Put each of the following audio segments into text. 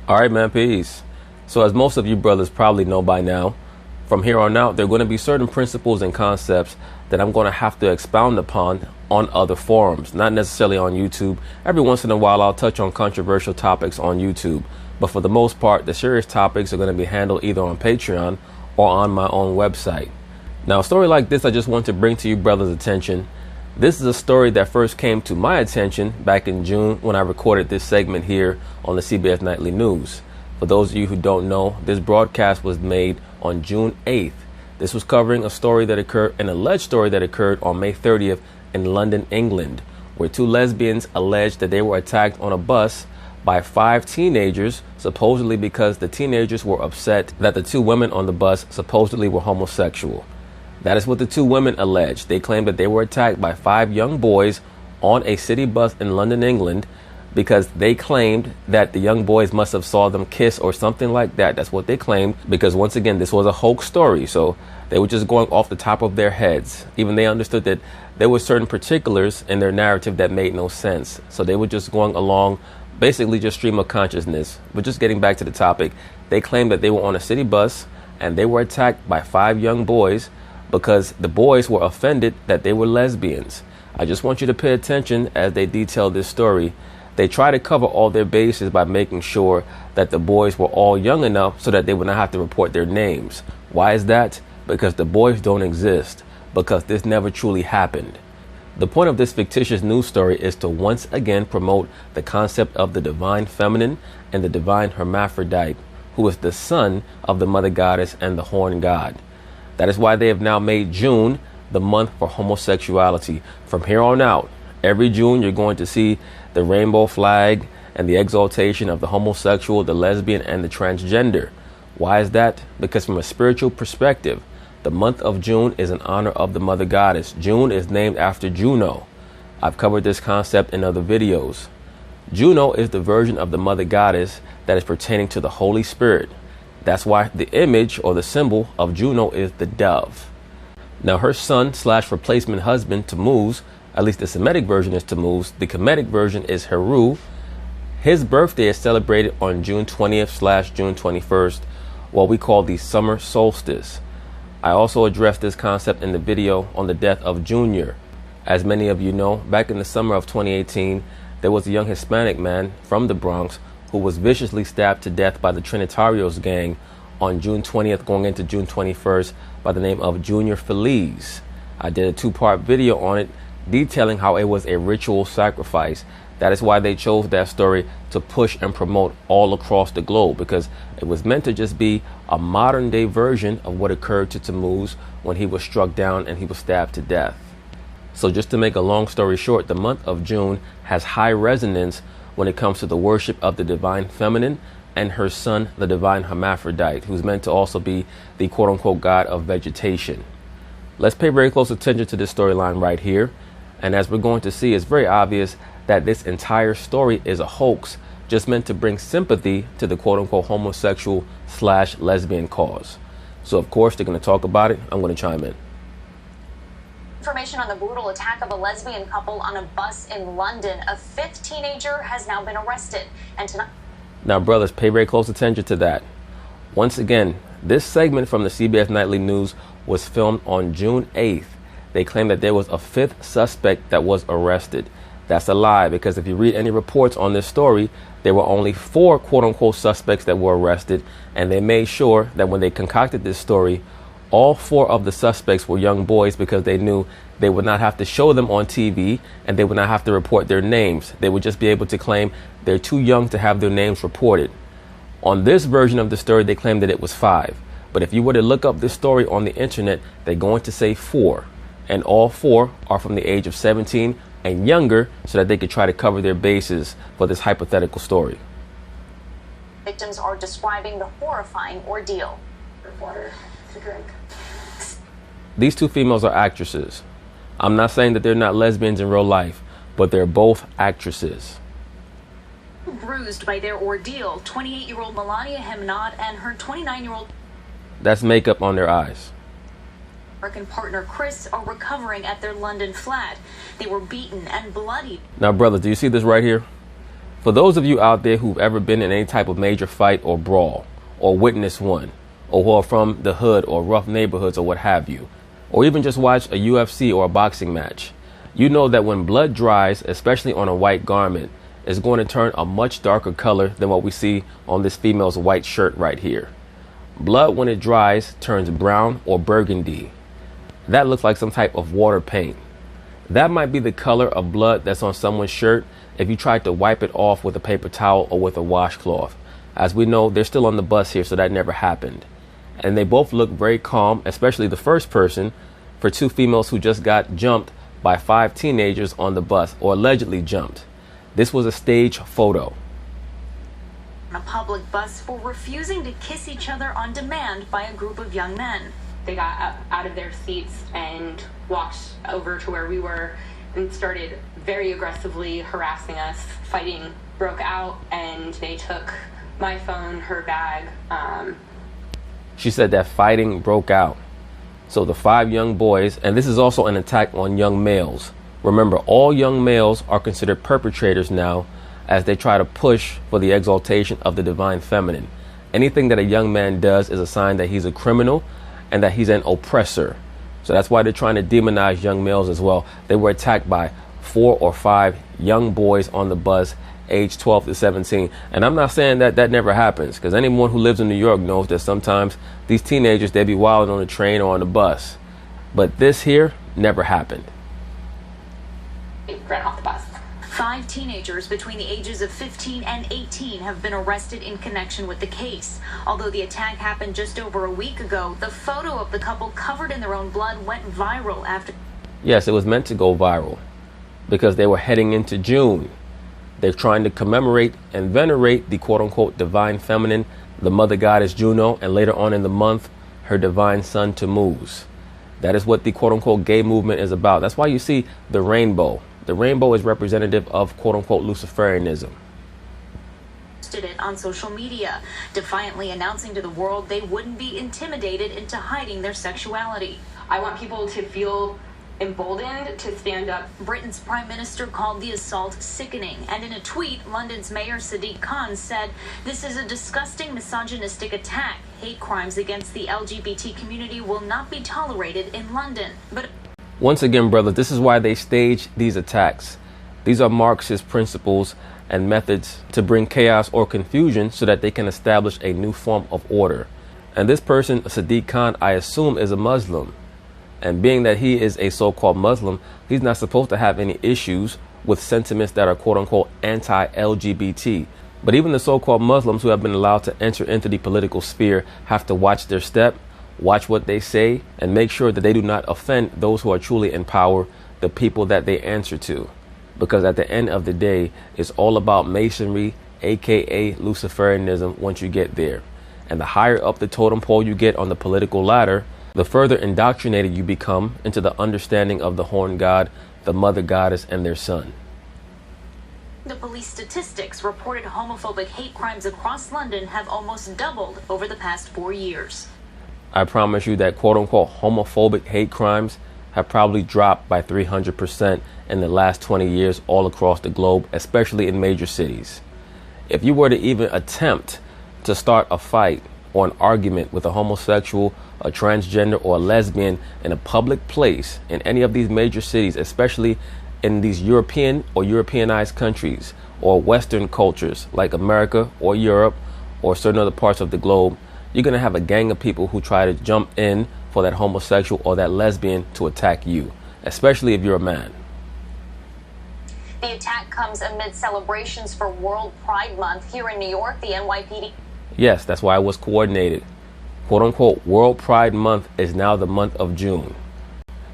All right, man, peace. So as most of you brothers probably know by now, from here on out, there are going to be certain principles and concepts that I'm going to have to expound upon on other forums, not necessarily on YouTube. Every once in a while, I'll touch on controversial topics on YouTube. But for the most part, the serious topics are going to be handled either on Patreon or on my own website. Now, a story like this, I just want to bring to you brothers' attention. This is a story that first came to my attention back in June when I recorded this segment here on the CBS Nightly News. For those of you who don't know, this broadcast was made on June 8th. This was covering a story that occurred, an alleged story that occurred on May 30th in London, England, where two lesbians alleged that they were attacked on a bus by 5 teenagers, supposedly because the teenagers were upset that the two women on the bus supposedly were homosexual. That is what the two women alleged. They claimed that they were attacked by 5 young boys on a city bus in London, England, because they claimed that the young boys must have saw them kiss or something like that. That's what they claimed, because once again, this was a hoax story. So they were just going off the top of their heads. Even they understood that there were certain particulars in their narrative that made no sense. So they were just going along, basically just stream of consciousness. But just getting back to the topic, they claimed that they were on a city bus and they were attacked by 5 young boys because the boys were offended that they were lesbians. I just want you to pay attention as they detail this story. They try to cover all their bases by making sure that the boys were all young enough so that they would not have to report their names. Why is that? Because the boys don't exist, because this never truly happened. The point of this fictitious news story is to once again promote the concept of the divine feminine and the divine hermaphrodite, who is the son of the mother goddess and the horn god. That is why they have now made June the month for homosexuality. From here on out, every June you're going to see the rainbow flag and the exaltation of the homosexual, the lesbian, and the transgender. Why is that? Because from a spiritual perspective, the month of June is in honor of the mother goddess. June is named after Juno. I've covered this concept in other videos. Juno is the version of the mother goddess that is pertaining to the Holy Spirit. That's why the image or the symbol of Juno is the dove. Now her son/replacement husband Tammuz, at least the Semitic version is Tammuz, the Kemetic version is Heru. His birthday is celebrated on June 20th/June 21st, what we call the summer solstice. I also addressed this concept in the video on the death of Junior. As many of you know, back in the summer of 2018, there was a young Hispanic man from the Bronx who was viciously stabbed to death by the Trinitarios gang on June 20th going into June 21st by the name of Junior Feliz. I did a 2-part video on it detailing how it was a ritual sacrifice. That is why they chose that story to push and promote all across the globe, because it was meant to just be a modern day version of what occurred to Tammuz when he was struck down and he was stabbed to death. So just to make a long story short, the month of June has high resonance when it comes to the worship of the divine feminine and her son, the divine hermaphrodite, who's meant to also be the quote-unquote god of vegetation. Let's pay very close attention to this storyline right here. And as we're going to see, it's very obvious that this entire story is a hoax, just meant to bring sympathy to the quote-unquote homosexual/lesbian cause. So of course they're going to talk about it. I'm going to chime in. Information on the brutal attack of a lesbian couple on a bus in London. A 5th teenager has now been arrested. And tonight... Now, brothers, pay very close attention to that. Once again, this segment from the CBS Nightly News was filmed on June 8th. They claim that there was a 5th suspect that was arrested. That's a lie, because if you read any reports on this story, there were only 4 quote-unquote suspects that were arrested, and they made sure that when they concocted this story, all 4 of the suspects were young boys, because they knew they would not have to show them on TV and they would not have to report their names. They would just be able to claim they're too young to have their names reported. On this version of the story, they claim that it was 5. But if you were to look up this story on the internet, they're going to say 4. And all 4 are from the age of 17 and younger, so that they could try to cover their bases for this hypothetical story. Victims are describing the horrifying ordeal. Water to drink. These 2 females are actresses. I'm not saying that they're not lesbians in real life, but they're both actresses. Bruised by their ordeal, 28-year-old Melania Hemnad and her 29-year-old That's makeup on their eyes. American partner Chris are recovering at their London flat. They were beaten and bloodied. Now, brothers, do you see this right here? For those of you out there who've ever been in any type of major fight or brawl, or witnessed one, or who are from the hood or rough neighborhoods or what have you, or even just watch a UFC or a boxing match, you know that when blood dries, especially on a white garment, it's going to turn a much darker color than what we see on this female's white shirt right here. Blood, when it dries, turns brown or burgundy. That looks like some type of water paint. That might be the color of blood that's on someone's shirt if you tried to wipe it off with a paper towel or with a washcloth. As we know, they're still on the bus here, so that never happened. And they both look very calm, especially the first person, for two females who just got jumped by 5 teenagers on the bus, or allegedly jumped. This was a stage photo. On a public bus for refusing to kiss each other on demand by a group of young men. They got up out of their seats and walked over to where we were and started very aggressively harassing us. Fighting broke out and they took my phone, her bag. She said that fighting broke out. So the 5 young boys, and this is also an attack on young males. Remember, all young males are considered perpetrators now as they try to push for the exaltation of the divine feminine. Anything that a young man does is a sign that he's a criminal and that he's an oppressor. So that's why they're trying to demonize young males as well. They were attacked by 4 or 5 young boys on the bus, age 12 to 17. And I'm not saying that that never happens, because anyone who lives in New York knows that sometimes these teenagers, they be wilding on the train or on the bus. But this here never happened. They ran off the bus. 5 teenagers between the ages of 15 and 18 have been arrested in connection with the case. Although the attack happened just over a week ago, the photo of the couple covered in their own blood went viral after... Yes, it was meant to go viral because they were heading into June. They're trying to commemorate and venerate the quote-unquote divine feminine, the mother goddess Juno, and later on in the month, her divine son Tammuz. That is what the quote-unquote gay movement is about. That's why you see the rainbow. The rainbow is representative of quote-unquote Luciferianism. It on social media, defiantly announcing to the world they wouldn't be intimidated into hiding their sexuality. I want people to feel emboldened to stand up. Britain's Prime Minister called the assault sickening, and in a tweet, London's Mayor Sadiq Khan said, "This is a disgusting misogynistic attack. Hate crimes against the LGBT community will not be tolerated in London." But once again, brothers, this is why they stage these attacks. These are Marxist principles and methods to bring chaos or confusion so that they can establish a new form of order. And this person, Sadiq Khan, I assume is a Muslim. And being that he is a so-called Muslim, he's not supposed to have any issues with sentiments that are quote-unquote anti-LGBT. But even the so-called Muslims who have been allowed to enter into the political sphere have to watch their step, watch what they say, and make sure that they do not offend those who are truly in power, the people that they answer to. Because at the end of the day, it's all about masonry, aka Luciferianism, once you get there. And the higher up the totem pole you get on the political ladder, the further indoctrinated you become into the understanding of the horn god, the mother goddess, and their son. the police statistics reported homophobic hate crimes across London have almost doubled over the past 4 years. I promise you that quote-unquote homophobic hate crimes have probably dropped by 300% in the last 20 years all across the globe, especially in major cities. If you were to even attempt to start a fight or an argument with a homosexual, a transgender, or a lesbian in a public place in any of these major cities, especially in these European or Europeanized countries or Western cultures like America or Europe or certain other parts of the globe, you're going to have a gang of people who try to jump in for that homosexual or that lesbian to attack you, especially if you're a man. The attack comes amid celebrations for World Pride Month here in New York. The NYPD. Yes, that's why it was coordinated. Quote unquote, World Pride Month is now the month of June.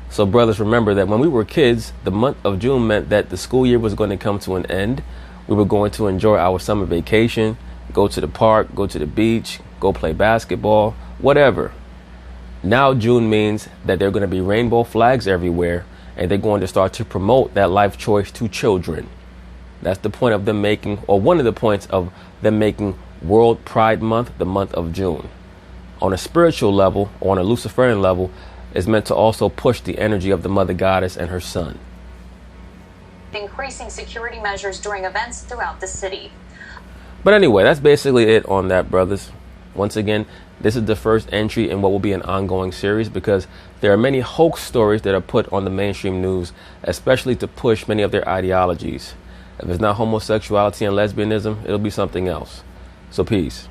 So brothers, remember that when we were kids, the month of June meant that the school year was going to come to an end. We were going to enjoy our summer vacation, go to the park, go to the beach, go play basketball, whatever. Now June means that there are going to be rainbow flags everywhere, and they're going to start to promote that life choice to children. That's the point of them making, or one of the points of them making World Pride Month the month of June. On a spiritual level, or on a Luciferian level, is meant to also push the energy of the mother goddess and her son. increasing security measures during events throughout the city. But anyway, that's basically it on that, brothers. Once again, this is the first entry in what will be an ongoing series, because there are many hoax stories that are put on the mainstream news, especially to push many of their ideologies. If it's not homosexuality and lesbianism, it'll be something else. So peace.